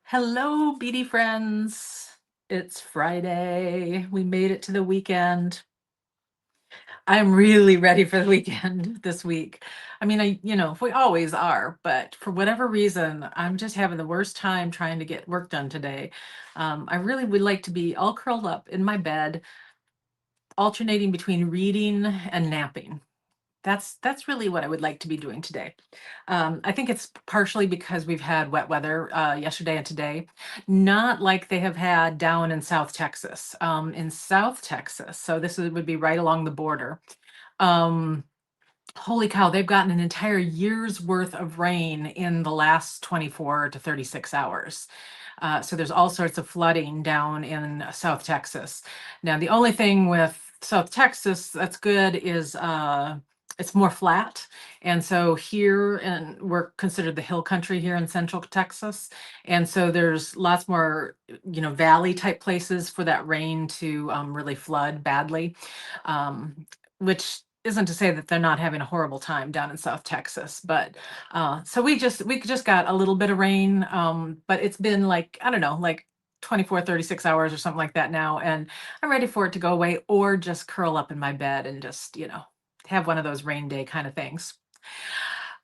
Hello, beady friends. It's Friday. We made it to the weekend. I'm really ready for the weekend this week. I mean, we always are, but for whatever reason, I'm just having the worst time trying to get work done today. I really would like to be all curled up in my bed, alternating between reading and napping. That's really what I would like to be doing today. I think it's partially because we've had wet weather yesterday and today, not like they have had down in South Texas. In South Texas, so would be right along the border. Um, Holy cow, they've gotten an entire year's worth of rain in the last 24 to 36 hours. So there's all sorts of flooding down in South Texas. Now, the only thing with South Texas that's good is it's more flat. And so here, and we're considered the hill country here in Central Texas. And so there's lots more, valley type places for that rain to really flood badly, which isn't to say that they're not having a horrible time down in South Texas, but so we just got a little bit of rain, but it's been like, I don't know, like 24, 36 hours or something like that now, and I'm ready for it to go away or just curl up in my bed and just, have one of those rain day kind of things.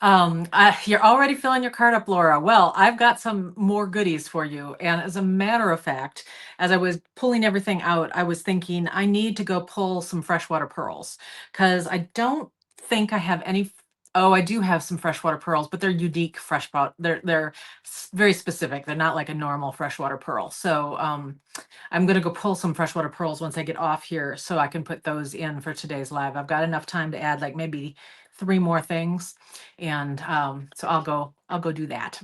You're already filling your card up, Laura. Well, I've got some more goodies for you. And as a matter of fact, as I was pulling everything out, I was thinking I need to go pull some freshwater pearls because I don't think I have any. Oh, I do have some freshwater pearls, but they're unique freshwater. They're very specific. They're not like a normal freshwater pearl. So I'm going to go pull some freshwater pearls once I get off here so I can put those in for today's live. I've got enough time to add like maybe three more things. And so I'll go do that.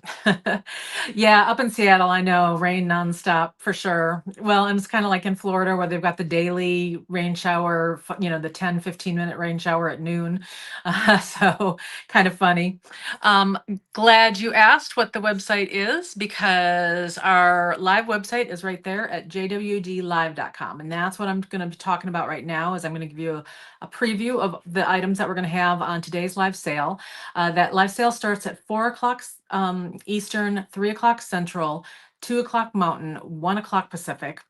Yeah, up in Seattle, I know rain nonstop for sure. Well, and it's kind of like in Florida where they've got the daily rain shower, the 10-15 minute rain shower at noon. So kind of funny. Um, Glad you asked what the website is because our live website is right there at jwdlive.com. And that's what I'm going to be talking about right now is I'm going to give you a preview of the items that we're going to have on today's live sale. That live sale starts at 4 o'clock Eastern, 3 o'clock Central, 2 o'clock Mountain, 1 o'clock Pacific.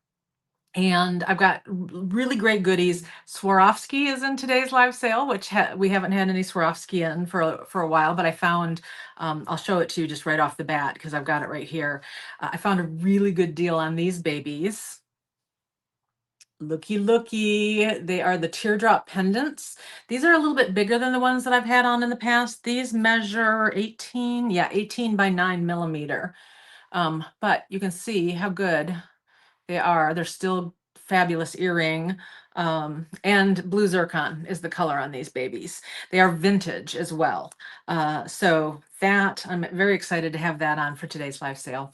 And I've got really great goodies. Swarovski is in today's live sale, which we haven't had any Swarovski in for a while, but I found, I'll show it to you just right off the bat because I've got it right here. I found a really good deal on these babies. Looky. They are the teardrop pendants. These are a little bit bigger than the ones that I've had on in the past. These measure 18 by 9 millimeter. But you can see how good they are. They're still fabulous earring. And blue zircon is the color on these babies. They are vintage as well. So that I'm very excited to have that on for today's live sale.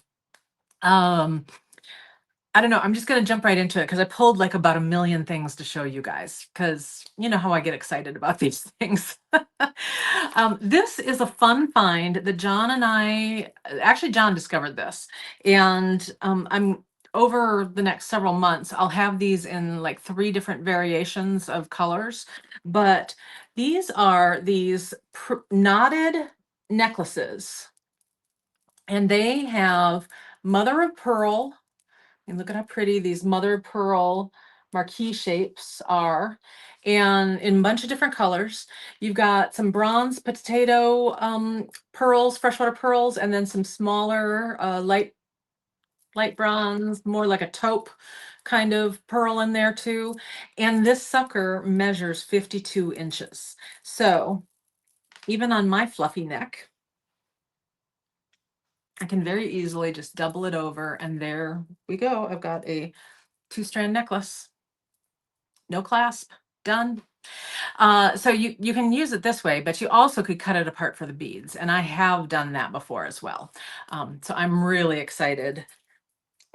I don't know. I'm just going to jump right into it because I pulled like about a million things to show you guys because you know how I get excited about these things. This is a fun find that John and actually John discovered this. And I'm over the next several months, I'll have these in like 3 different variations of colors. But these are these knotted necklaces. And they have mother of pearl, and look at how pretty these mother of pearl marquee shapes are, and in a bunch of different colors. You've got some bronze potato pearls, freshwater pearls, and then some smaller light bronze, more like a taupe kind of pearl in there too. And this sucker measures 52 inches. So even on my fluffy neck, I can very easily just double it over, and there we go. I've got a 2-strand necklace. No clasp, done. So you can use it this way, but you also could cut it apart for the beads, and I have done that before as well. So I'm really excited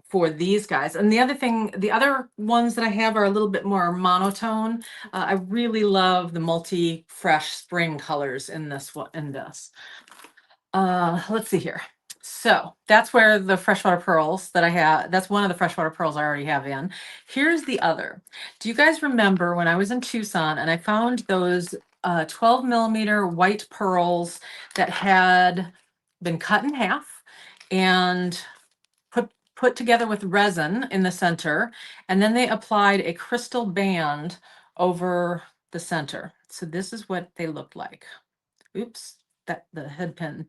for these guys. And the other ones that I have are a little bit more monotone. I really love the multi fresh spring colors in this one. Let's see here. So that's where the freshwater pearls that I have, that's one of the freshwater pearls I already have in. Here's the other. Do you guys remember when I was in Tucson and I found those 12 millimeter white pearls that had been cut in half and put together with resin in the center, and then they applied a crystal band over the center. So this is what they look like. Oops, that the head pin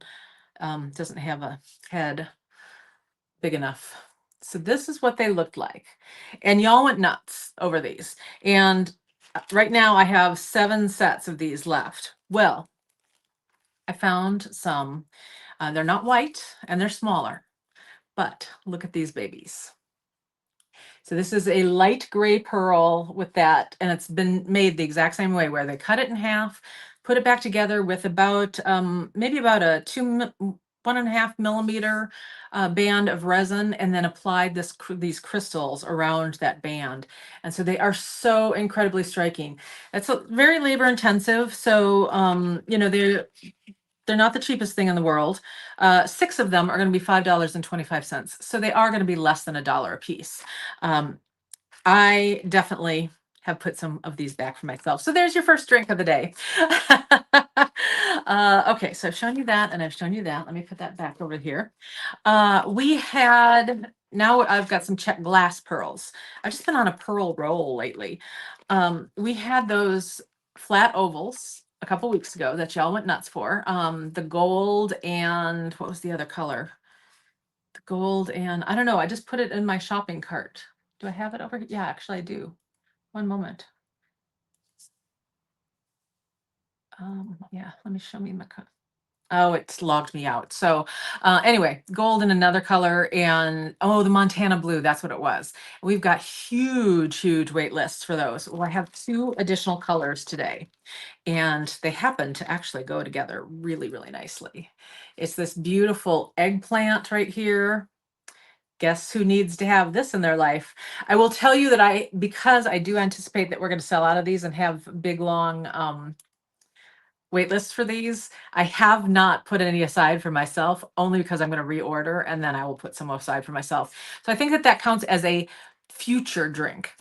doesn't have a head big enough. So this is what they looked like. And y'all went nuts over these. And right now I have 7 sets of these left. Well, I found some. They're not white and they're smaller, but look at these babies. So this is a light gray pearl with that, and it's been made the exact same way where they cut it in half, put it back together with about maybe about a 1.5 millimeter band of resin, and then applied these crystals around that band. And so they are so incredibly striking. It's very labor intensive. So you know, they're not the cheapest thing in the world. 6 of them are going to be $5.25. So they are going to be less than $1 a piece. I definitely have put some of these back for myself. So there's your first drink of the day. Okay, so I've shown you that and I've shown you that. Let me put that back over here. Now I've got some Czech glass pearls. I've just been on a pearl roll lately. We had those flat ovals a couple weeks ago that y'all went nuts for. The gold and what was the other color? The gold and I don't know. I just put it in my shopping cart. Do I have it over here? Yeah, actually I do. One moment. Yeah, let me show me my oh, it's logged me out. So anyway, gold in another color and oh, the Montana blue, that's what it was. We've got huge wait lists for those. Well, I have 2 additional colors today and they happen to actually go together really nicely. It's this beautiful eggplant right here. Guess who needs to have this in their life? I will tell you that because I do anticipate that we're going to sell out of these and have big, long wait lists for these, I have not put any aside for myself, only because I'm going to reorder and then I will put some aside for myself. So I think that counts as a future drink.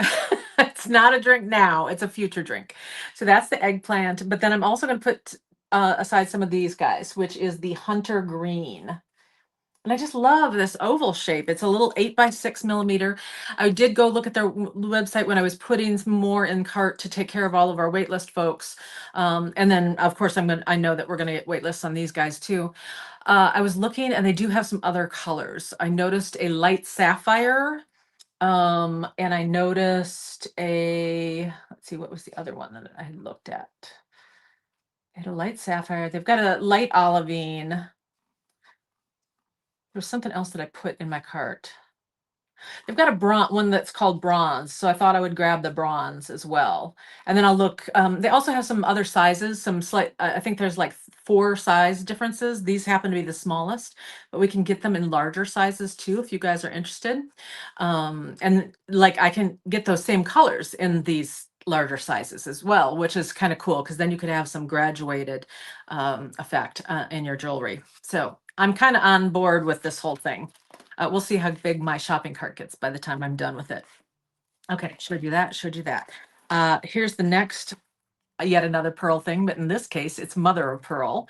It's not a drink now, it's a future drink. So that's the eggplant, but then I'm also going to put aside some of these guys, which is the hunter green. And I just love this oval shape. It's a little 8 by 6 millimeter. I did go look at their website when I was putting some more in cart to take care of all of our waitlist folks. And then of course I know that we're gonna get waitlists on these guys too. I was looking and they do have some other colors. I noticed a light sapphire. And I noticed let's see, what was the other one that I had looked at? They had a light sapphire. They've got a light olivine. There's something else that I put in my cart. They've got one that's called bronze, so I thought I would grab the bronze as well. And then I'll look. They also have some other sizes, some slight. I think there's like 4 size differences. These happen to be the smallest, but we can get them in larger sizes too if you guys are interested. And like I can get those same colors in these larger sizes as well, which is kind of cool because then you could have some graduated effect in your jewelry. So I'm kind of on board with this whole thing. We'll see how big my shopping cart gets by the time I'm done with it. Okay, showed you that, showed you that. Here's the next, yet another pearl thing, but in this case, it's mother of pearl.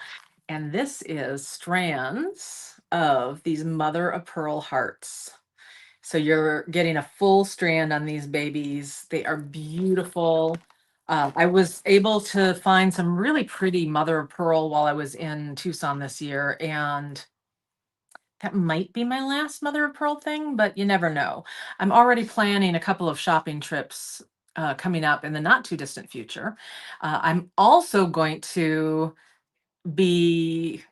And this is strands of these mother of pearl hearts. So you're getting a full strand on these babies. They are beautiful. I was able to find some really pretty mother of pearl while I was in Tucson this year, and that might be my last mother of pearl thing, but you never know. I'm already planning a couple of shopping trips coming up in the not too distant future. I'm also going to be,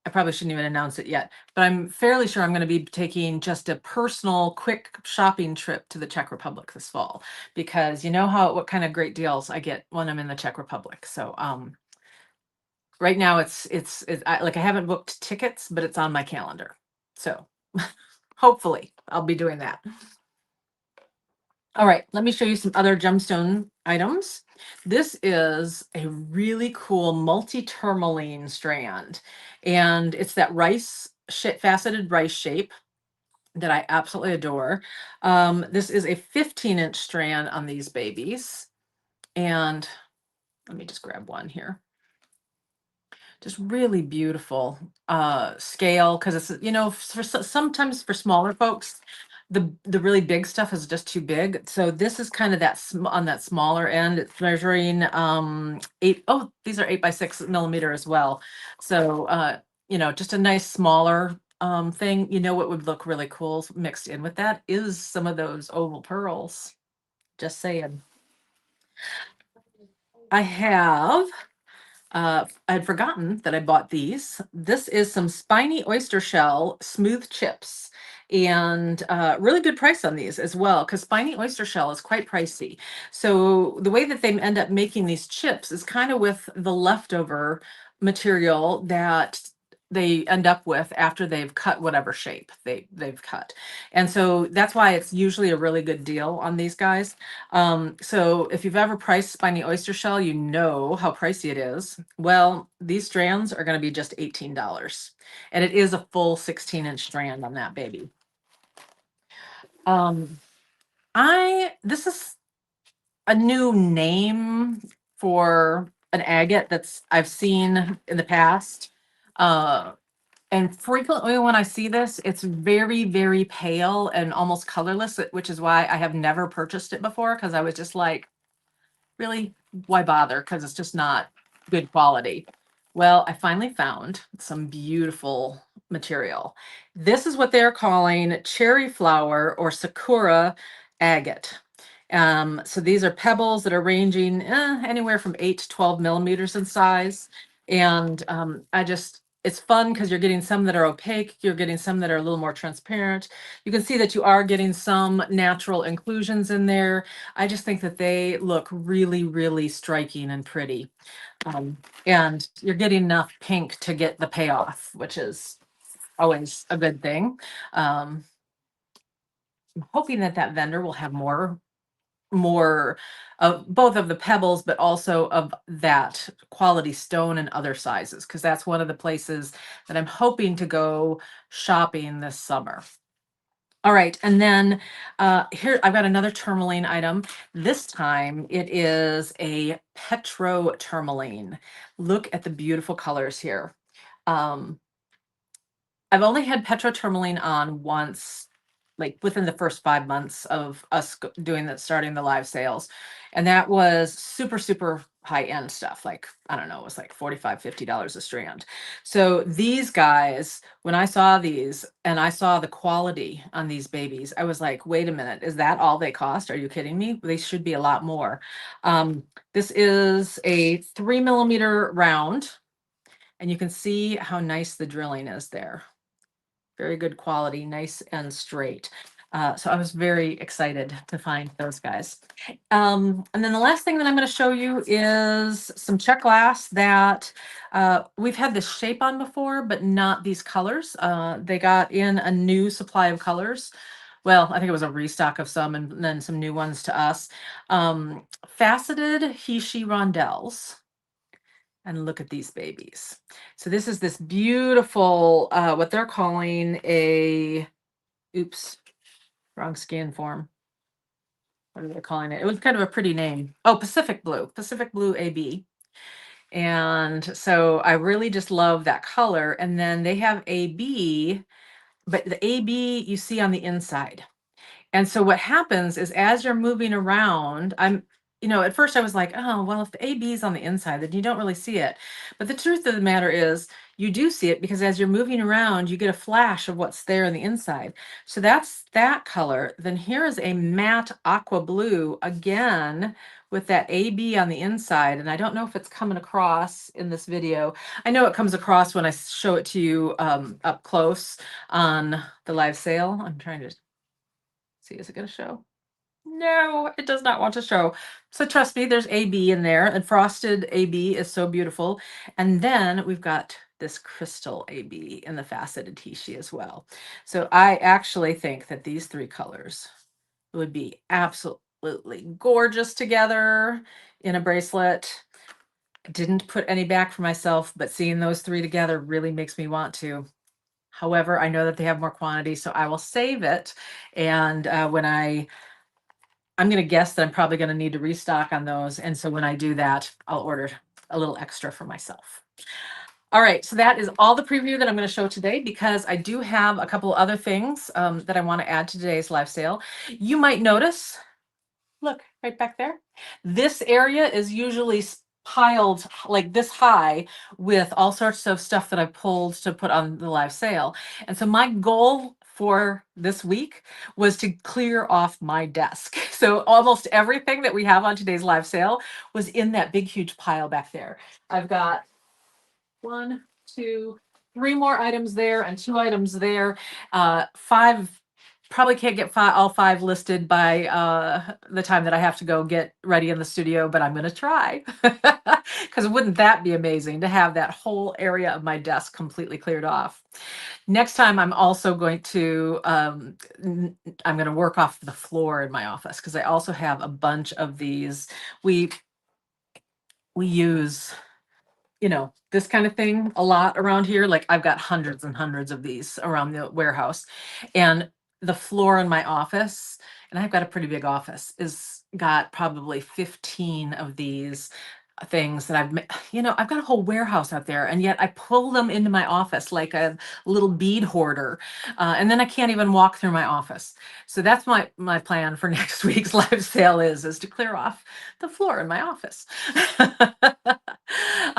I probably shouldn't even announce it yet, but I'm fairly sure I'm going to be taking just a personal quick shopping trip to the Czech Republic this fall, because you know what kind of great deals I get when I'm in the Czech Republic. So right now like I haven't booked tickets, but it's on my calendar. So hopefully I'll be doing that. All right, let me show you some other gemstone items. This is a really cool multi-tourmaline strand, and it's that faceted rice shape that I absolutely adore. This is a 15-inch strand on these babies, and let me just grab one here. Just really beautiful scale, because it's, sometimes for smaller folks, the really big stuff is just too big. So this is kind of on that smaller end. It's measuring these are 8 by 6 millimeter as well. So just a nice smaller thing. What would look really cool mixed in with that is some of those oval pearls. Just saying. I have I'd forgotten that I bought these. This is some spiny oyster shell smooth chips, and really good price on these as well, because spiny oyster shell is quite pricey. So the way that they end up making these chips is kind of with the leftover material that they end up with after they've cut whatever shape they've cut. And so that's why it's usually a really good deal on these guys. So if you've ever priced spiny oyster shell, you know how pricey it is. Well, these strands are going to be just $18. And it is a full 16-inch strand on that baby. This is a new name for an agate that's I've seen in the past. Uh, and frequently when I see this, it's very, very pale and almost colorless, which is why I have never purchased it before, because I was just like, really, why bother? Because it's just not good quality. Well, I finally found some beautiful material. This is what they're calling cherry flower or Sakura agate. So these are pebbles that are ranging anywhere from 8 to 12 millimeters in size. And it's fun because you're getting some that are opaque, you're getting some that are a little more transparent. You can see that you are getting some natural inclusions in there. I just think that they look really, really striking and pretty. And you're getting enough pink to get the payoff, which is always a good thing. I'm hoping that vendor will have more of both of the pebbles, but also of that quality stone and other sizes, because that's one of the places that I'm hoping to go shopping this summer. All right, and then here I've got another tourmaline item. This time it is a petro tourmaline. Look at the beautiful colors here. Um, I've only had petro tourmaline on once, like within the first 5 months of us starting the live sales. And that was super, super high end stuff. Like, I don't know, it was like $45, $50 a strand. So these guys, when I saw these and I saw the quality on these babies, I was like, wait a minute, is that all they cost? Are you kidding me? They should be a lot more. This is a 3 millimeter round, and you can see how nice the drilling is there. Very good quality, nice and straight. So I was very excited to find those guys. And then the last thing that I'm going to show you is some Czech glass that we've had this shape on before, but not these colors. They got in a new supply of colors. Well, I think it was a restock of some and then some new ones to us. Faceted Hishi rondelles. And look at these babies. So this is this beautiful, what they're calling oops, wrong scan form. What are they calling it? It was kind of a pretty name. Oh, Pacific Blue AB. And so I really just love that color. And then they have AB, but the AB you see on the inside. And so what happens is as you're moving around, at first I was like, oh, well, if the AB is on the inside, then you don't really see it. But the truth of the matter is you do see it, because as you're moving around, you get a flash of what's there on the inside. So that's that color. Then here is a matte aqua blue, again, with that AB on the inside. And I don't know if it's coming across in this video. I know it comes across when I show it to you up close on the live sale. I'm trying to see, is it going to show? No, it does not want to show. So trust me, there's AB in there, and frosted AB is so beautiful. And then we've got this crystal AB in the faceted Tishi as well. So I actually think that these three colors would be absolutely gorgeous together in a bracelet. I didn't put any back for myself, but seeing those three together really makes me want to. However, I know that they have more quantity, so I will save it. And when I'm going to guess that I'm probably going to need to restock on those. And so when I do that, I'll order a little extra for myself. All right, so that is all the preview that I'm going to show today because I do have a couple other things that I want to add to today's live sale. You might notice, look right back there. This area is usually piled like this high with all sorts of stuff that I pulled to put on the live sale. And so my goal for this week was to clear off my desk. So almost everything that we have on today's live sale was in that big, huge pile back there. I've got one, two, three more items there and two items there. Five, probably can't get all five listed by the time that I have to go get ready in the studio, but I'm going to try. Because wouldn't that be amazing to have that whole area of my desk completely cleared off? Next time, I'm also going to I'm going to work off the floor in my office because I also have a bunch of these. We use, this kind of thing a lot around here. Like I've got hundreds and hundreds of these around the warehouse. And the floor in my office, and I've got a pretty big office, is got probably 15 of these things that I've got a whole warehouse out there, and yet I pull them into my office like a little bead hoarder. And then I can't even walk through my office. So that's my plan for next week's live sale is to clear off the floor in my office.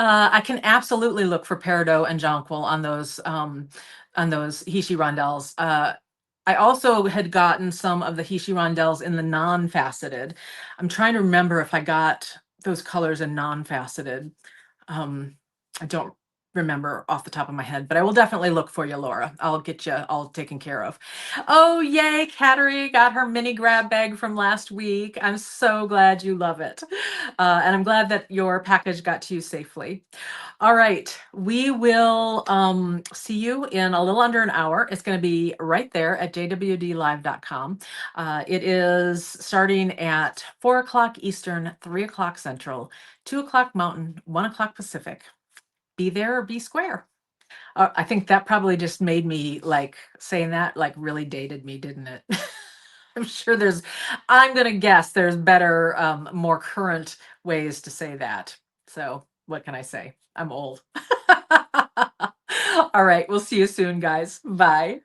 I can absolutely look for peridot and jonquil on those Hishi rondelles. I also had gotten some of the Hishi rondelles in the non-faceted. I'm trying to remember if I got those colors in non-faceted. I don't remember off the top of my head, but I will definitely look for you, Laura. I'll get you all taken care of. Oh, yay, Kateri got her mini grab bag from last week. I'm so glad you love it. And I'm glad that your package got to you safely. All right, we will see you in a little under an hour. It's going to be right there at jwdlive.com. It is starting at 4 o'clock Eastern, 3 o'clock Central, 2 o'clock Mountain, 1 o'clock Pacific. Be there or be square. I think that probably just made me like saying that like really dated me, didn't it? I'm sure I'm going to guess there's better, more current ways to say that. So what can I say? I'm old. All right. We'll see you soon, guys. Bye.